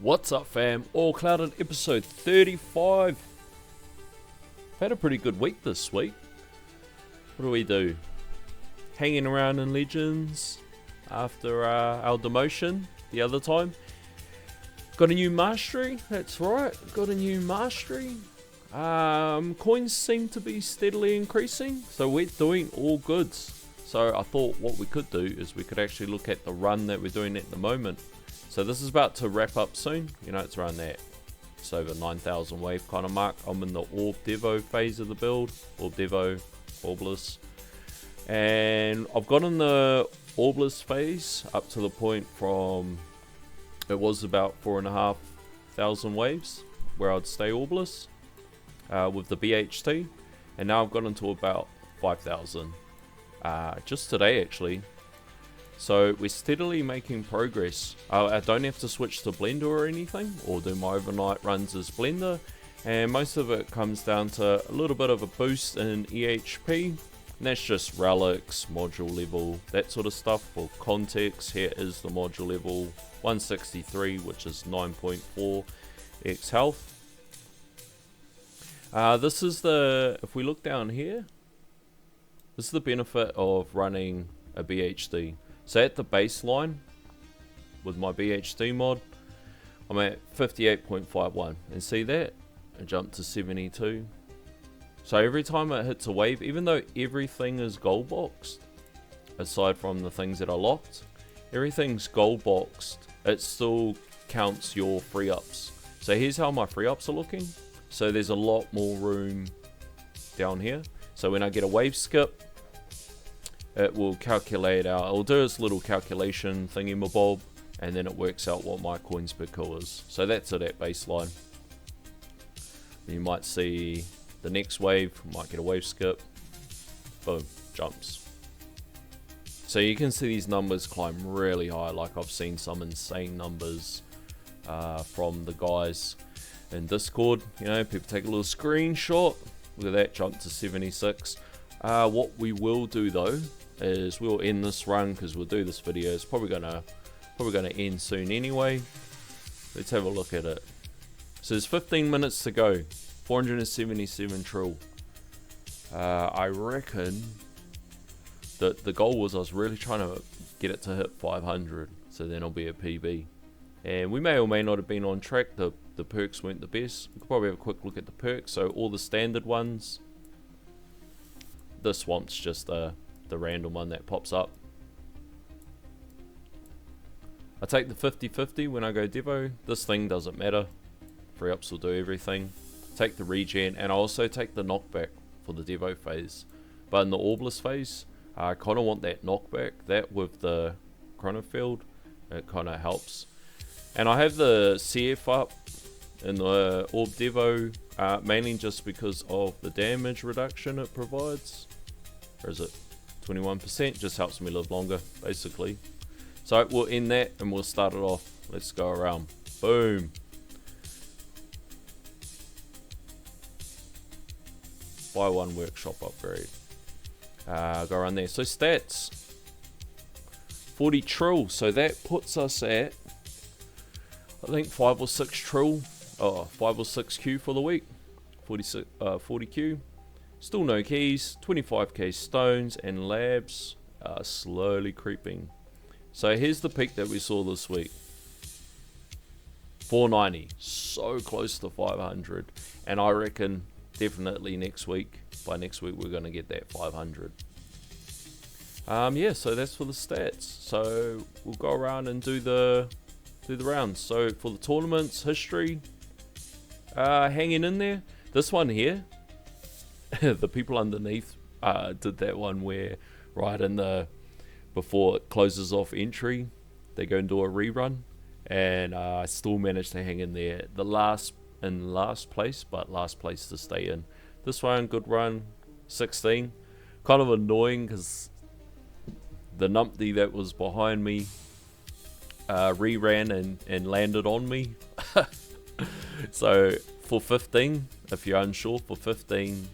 What's up, fam? All Clouded episode 35. I've had a pretty good week this week. What do we do? Hanging around in Legends after our demotion the other time. Got a new Mastery, that's right, got a new Mastery. Coins seem to be steadily increasing, so we're doing all goods. So I thought what we could do is we could actually look at the run that we're doing at the moment. So this is about to wrap up soon, you know, it's around that, it's over 9,000 wave kind of mark. I'm in the Orb Devo phase of the build, Orb Devo, Orbless. And I've gotten the Orbless phase up to the point from, it was about 4,500 waves where I'd stay Orbless with the BHT. And now I've gotten to about 5,000 just today actually. So we're steadily making progress. I don't have to switch to Blender or anything, or do my overnight runs as Blender, and most of it comes down to a little bit of a boost in EHP, and that's just relics, module level, that sort of stuff. For context, here is the module level 163, which is 9.4 x health. This is the, if we look down here, this is the benefit of running a BHD. So at the baseline, with my BHD mod, I'm at 58.51, and see that? I jumped to 72. So every time it hits a wave, even though everything is gold boxed, aside from the things that are locked, everything's gold boxed, it still counts your free ups. So here's how my free ups are looking. So there's a lot more room down here. So when I get a wave skip, it will calculate out, it'll do its little calculation thingy-mabob, and then it works out what my coins per kill is. So that's it at baseline. You might see the next wave, might get a wave skip, boom, jumps. So you can see these numbers climb really high, like I've seen some insane numbers from the guys in Discord. You know, people take a little screenshot, look at that, jump to 76. What we will do though, is we'll end this run because we'll do this video. It's probably gonna end soon anyway. Let's have a look at it. So there's 15 minutes to go. 477 trill. I reckon that the goal was I was really trying to get it to hit 500, so then it'll be a PB. And we may or may not have been on track. The perks weren't the best. We could probably have a quick look at the perks. So all the standard ones. The swamp's just the random one that pops up. I take the 50-50 when I go Devo. This thing doesn't matter. Free ups will do everything. Take the regen, and I also take the knockback for the Devo phase. But in the Orbless phase, I kind of want that knockback. That with the chrono field, it kind of helps. And I have the CF up in the Orb Devo, mainly just because of the damage reduction it provides. Or is it 21%? Just helps me live longer, basically. So we'll end that and we'll start it off. Let's go around. Boom. Buy one workshop upgrade. Go around there. So stats. 40 trill. So that puts us at, I think 5 or 6 trill. 5 or 6 Q for the week. 40 Q. Still no keys, 25k stones, and labs are slowly creeping. So here's the peak that we saw this week. 490, so close to 500. And I reckon definitely next week, by next week we're going to get that 500. Yeah, so that's for the stats. So we'll go around and do the rounds. So for the tournaments, history, hanging in there. This one here, the people underneath did that one where right in the, before it closes off entry, they go and do a rerun, and I still managed to hang in there. The last place, but last place to stay in. This one, good run, 16. Kind of annoying because the numpty that was behind me reran and landed on me. So for 15, if you're unsure, for 15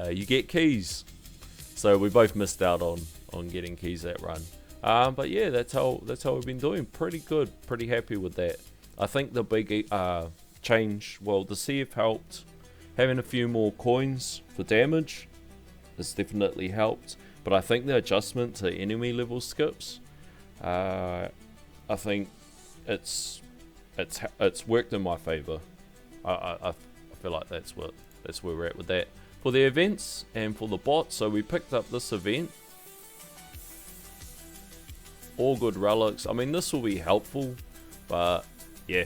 you get keys. So we both missed out on getting keys that run. But yeah, that's how we've been doing. Pretty good, pretty happy with that. I think the big change, well, the CF helped. Having a few more coins for damage has definitely helped. But I think the adjustment to enemy level skips, I think it's worked in my favor. I feel like that's where we're at with that. For the events and for the bot, so we picked up this event. All good relics. I mean, this will be helpful, but yeah,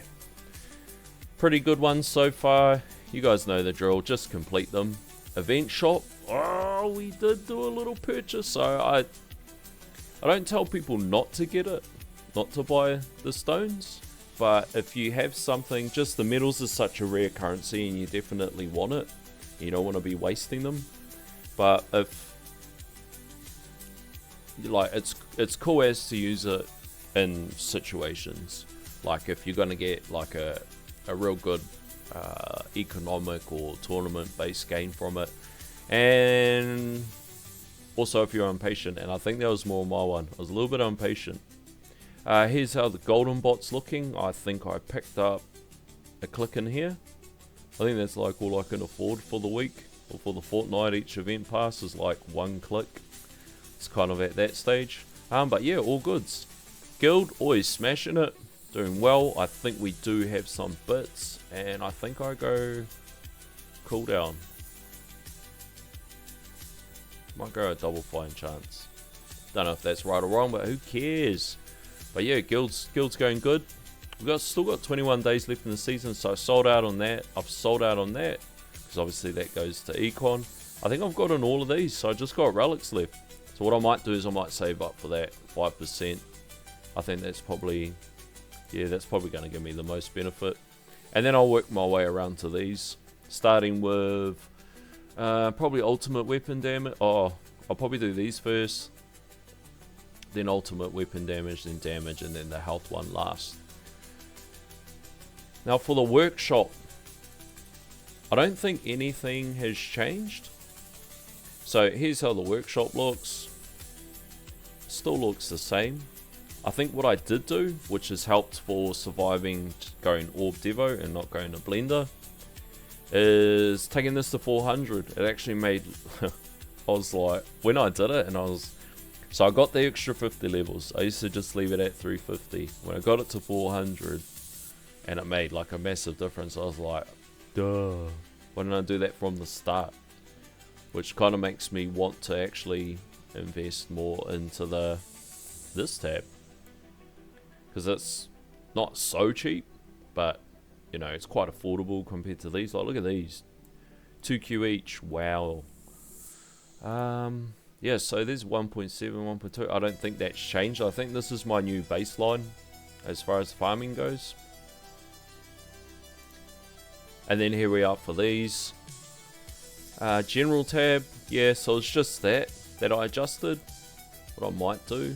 pretty good ones so far. You guys know the drill, just complete them. Event shop, oh, we did do a little purchase, so I don't tell people not to get it, not to buy the stones, but if you have something, just the metals is such a rare currency and you definitely want it, you don't want to be wasting them. But if like, it's cool as to use it in situations, like if you're going to get like a real good economic or tournament based gain from it, and also if you're impatient, and I think that was more my one. I was a little bit impatient. Here's how the golden bot's looking. I think I picked up a click in here. I think that's like all I can afford for the week or for the fortnight. Each event pass is like 1 click. It's kind of at that stage. But yeah, all goods. Guild, always smashing it, doing well. I think we do have some bits, and I think I go cooldown. Might go a double flying chance. Don't know if that's right or wrong, but who cares? But yeah, guild's going good. We've still got 21 days left in the season, so I sold out on that. I've sold out on that because obviously that goes to Econ. I think I've gotten all of these, so I just got relics left. So what I might do is I might save up for that 5%. I think that's probably, yeah, that's probably going to give me the most benefit. And then I'll work my way around to these, starting with probably ultimate weapon damage. Oh, I'll probably do these first, then ultimate weapon damage, then damage, and then the health one last. Now for the workshop, I don't think anything has changed. So here's how the workshop looks. Still looks the same. I think what I did do, which has helped for surviving going Orb Devo and not going to Blender, is taking this to 400. It actually made, I was like, when I did it, and so I got the extra 50 levels. I used to just leave it at 350. When I got it to 400, and it made like a massive difference, I was like, duh, why didn't I do that from the start? Which kind of makes me want to actually invest more into this tab, because it's not so cheap, but you know, it's quite affordable compared to these. Like, look at these, 2Q each. Wow. Yeah, so there's 1.7, 1.2. I don't think that's changed. I think this is my new baseline as far as farming goes. And then here we are for these. General tab, yeah, so it's just that I adjusted. What I might do,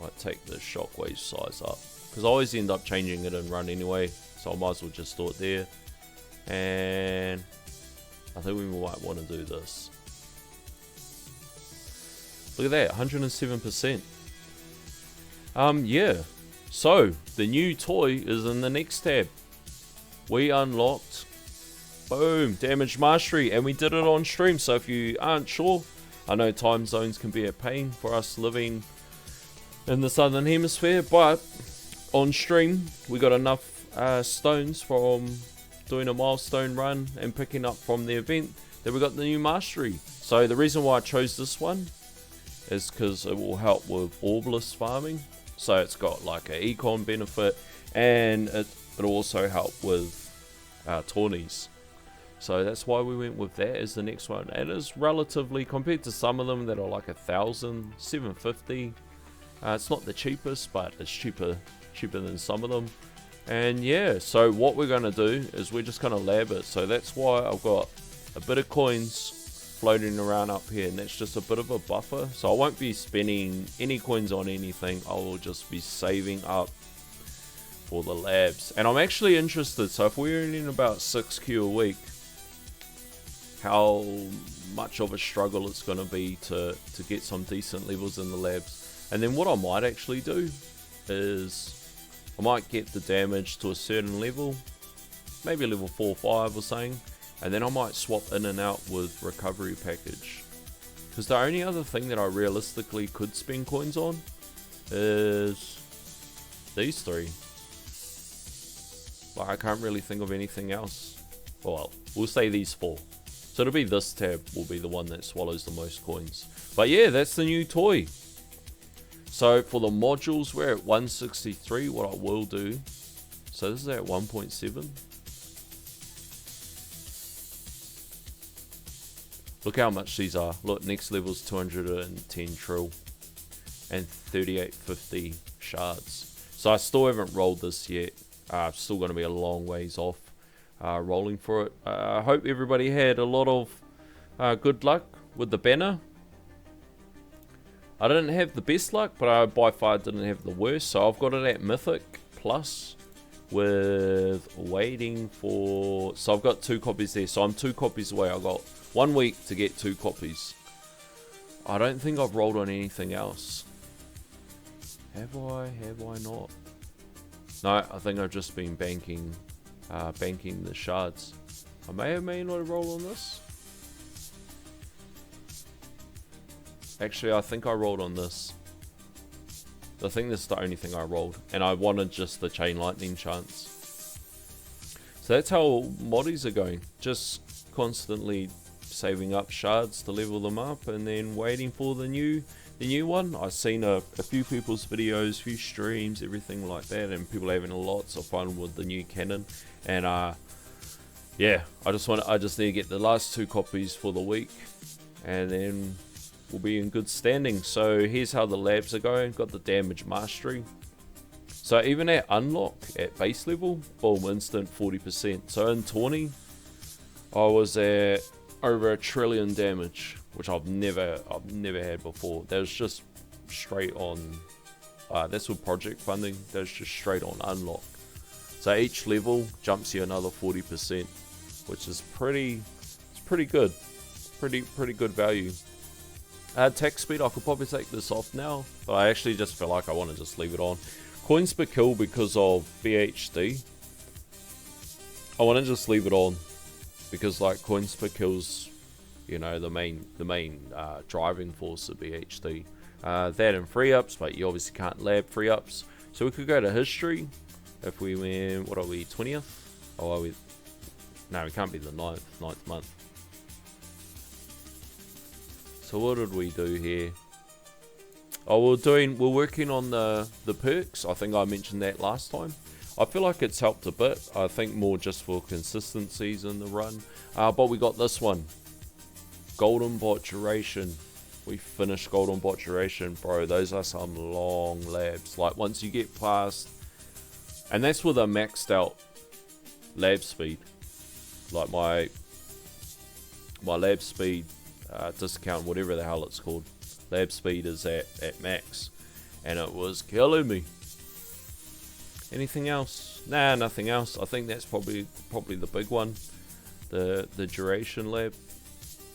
might take the shockwave size up, because I always end up changing it in run anyway, so I might as well just store it there. And I think we might want to do this. Look at that, 107%. Yeah, so the new toy is in the next tab. We unlocked, boom, Damage Mastery, and we did it on stream. So if you aren't sure, I know time zones can be a pain for us living in the southern hemisphere, but on stream we got enough stones from doing a milestone run and picking up from the event that we got the new Mastery. So the reason why I chose this one is because it will help with orbless farming. So it's got like an econ benefit, and it'll also help with tourneys. So that's why we went with that as the next one. And it's relatively, compared to some of them that are like 1,000, 750. It's not the cheapest, but it's cheaper than some of them. And yeah, so what we're going to do is we're just going to lab it. So that's why I've got a bit of coins floating around up here, and that's just a bit of a buffer. So I won't be spending any coins on anything. I will just be saving up for the labs. And I'm actually interested, so if we're earning about 6Q a week, how much of a struggle it's going to be to get some decent levels in the labs. And then what I might actually do is I might get the damage to a certain level, maybe level 4 or 5 or something, and then I might swap in and out with recovery package. Because the only other thing that I realistically could spend coins on is these 3. Like, I can't really think of anything else. Well, we'll say these 4. So it'll be this tab will be the one that swallows the most coins. But yeah, that's the new toy. So for the modules, we're at 163. What I will do, so this is at 1.7. Look how much these are. Look, next level's 210 trill and 3850 shards. So I still haven't rolled this yet. Still going to be a long ways off rolling for it. I hope everybody had a lot of good luck with the banner. I didn't have the best luck, but I by far didn't have the worst. So I've got it at Mythic Plus with waiting for... So I've got 2 copies there. So I'm 2 copies away. I've got 1 week to get 2 copies. I don't think I've rolled on anything else. Have I? Have I not? No, I think I've just been banking the shards. I may not have rolled on this. Actually, I think I rolled on this. I think this is the only thing I rolled. And I wanted just the chain lightning chance. So that's how moddies are going. Just constantly saving up shards to level them up. And then waiting for the new one. I've seen a few people's videos, few streams, everything like that. And people having lots of fun with the new cannon. And yeah, I just need to get the last 2 copies for the week. And then... we'll be in good standing. So here's how the labs are going. Got the damage mastery. So even at unlock at base level, boom, instant 40%. So in 20, I was at over 1 trillion damage, which I've never had before. That was just straight on. That's with project funding. That's just straight on unlock. So each level jumps you another 40%, which is pretty good. Pretty good value. Attack speed, I could probably take this off now, but I actually just feel like I want to just leave it on. Coins per kill because of BHD. I want to just leave it on because like coins per kills, you know, the main driving force of BHD. That and free ups, but you obviously can't lab free ups. So we could go to history if we went. What are we? 20th? Oh, are we? No, we can't be the 9th month. So what did we do here? Oh, we're working on the perks. I think I mentioned that last time. I feel like it's helped a bit. I think more just for consistencies in the run. But we got this one. Golden Bot Duration. We finished Golden Bot Duration, bro. Those are some long labs. Like once you get past, and that's with a maxed out lab speed. Like my lab speed. Discount, whatever the hell it's called, lab speed is at max, and it was killing me. Anything else? Nah, nothing else. I think that's probably the big one, the duration lab.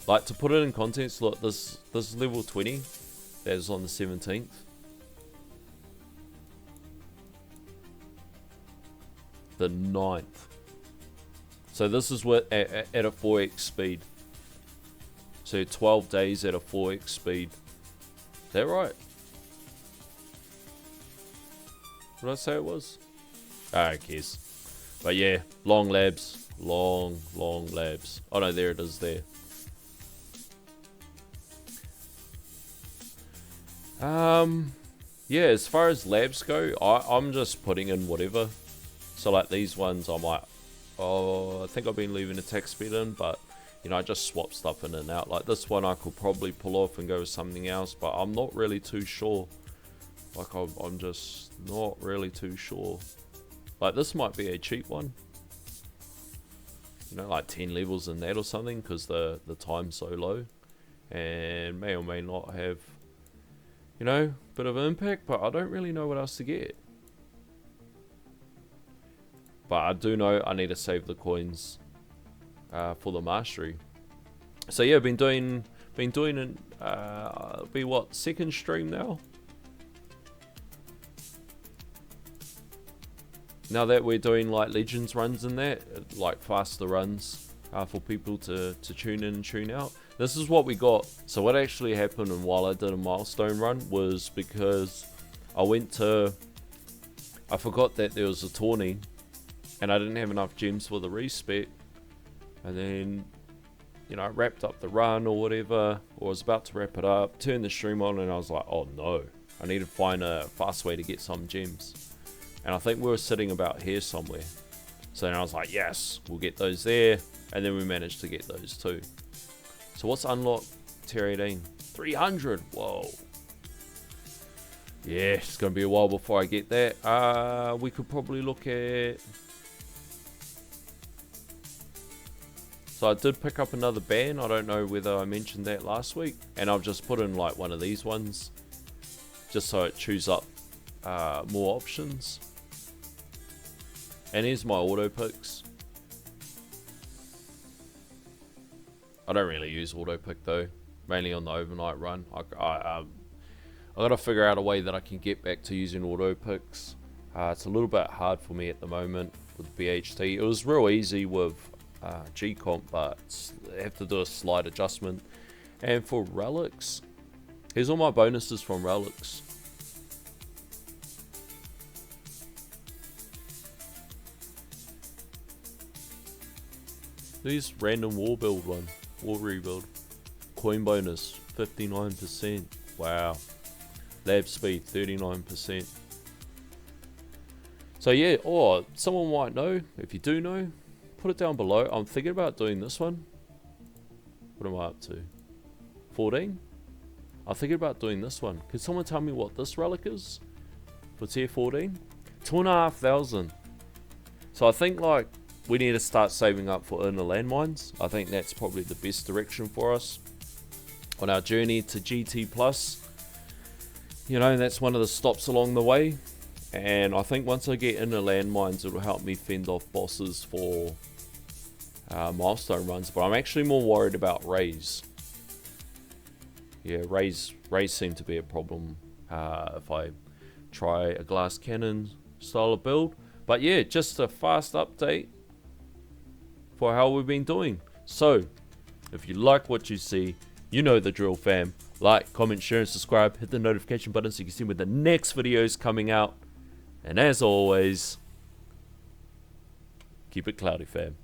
Like to put it in context, look, this is level 20. That is on the 17th. The 9th. So this is what at a 4x speed. So 12 days at a 4x speed. Is that right? What did I say it was? Ah, who cares? But yeah, long labs. Long labs. Oh no, there it is there. Yeah, as far as labs go, I'm just putting in whatever. So like these ones I might... Oh, I think I've been leaving attack speed in, but... You know, I just swap stuff in and out. Like this one I could probably pull off and go with something else, but I'm not really too sure. Like I'm just not really too sure. Like this might be a cheap one. You know, like 10 levels in that or something, because the time's so low. And may or may not have, you know, a bit of impact, but I don't really know what else to get. But I do know I need to save the coins for the mastery. So yeah, been doing be what, second stream now? now that we're doing like Legends runs and that, like faster runs for people to tune in and tune out. This is what we got. So what actually happened, and while I did a milestone run, was because I forgot that there was a tourney, and I didn't have enough gems for the respec, and then, you know, I wrapped up the run or whatever, or was about to wrap it up, turned the stream on, and I was like, oh no, I need to find a fast way to get some gems. And I think we were sitting about here somewhere. So then I was like, yes, we'll get those there, and then we managed to get those too. So what's unlocked tier 18? 300, whoa. Yeah, it's going to be a while before I get that. We could probably look at... So I did pick up another band. I don't know whether I mentioned that last week. And I've just put in like one of these ones, just so it chews up more options. And here's my auto picks. I don't really use auto pick though, mainly on the overnight run. I got to figure out a way that I can get back to using auto picks. It's a little bit hard for me at the moment with BHT. It was real easy with G-Comp, but I have to do a slight adjustment. And for Relics, here's all my bonuses from Relics. These random war build one, war rebuild. Coin bonus, 59%. Wow. Lab speed, 39%. So yeah, or someone might know. If you do know, put it down below. I'm thinking about doing this one. What am I up to? 14? I'm thinking about doing this one. Could someone tell me what this relic is for tier 14? 2,500. So I think like we need to start saving up for inner landmines. I think that's probably the best direction for us on our journey to GT Plus. You know, that's one of the stops along the way. And I think once I get inner landmines, it'll help me fend off bosses for milestone runs. But I'm actually more worried about rays. Yeah, rays seem to be a problem if I try a glass cannon style of build. But yeah, just a fast update for how we've been doing. So, if you like what you see, you know the drill, fam. Like, comment, share, and subscribe. Hit the notification button so you can see when the next video is coming out. And as always, keep it cloudy, fam.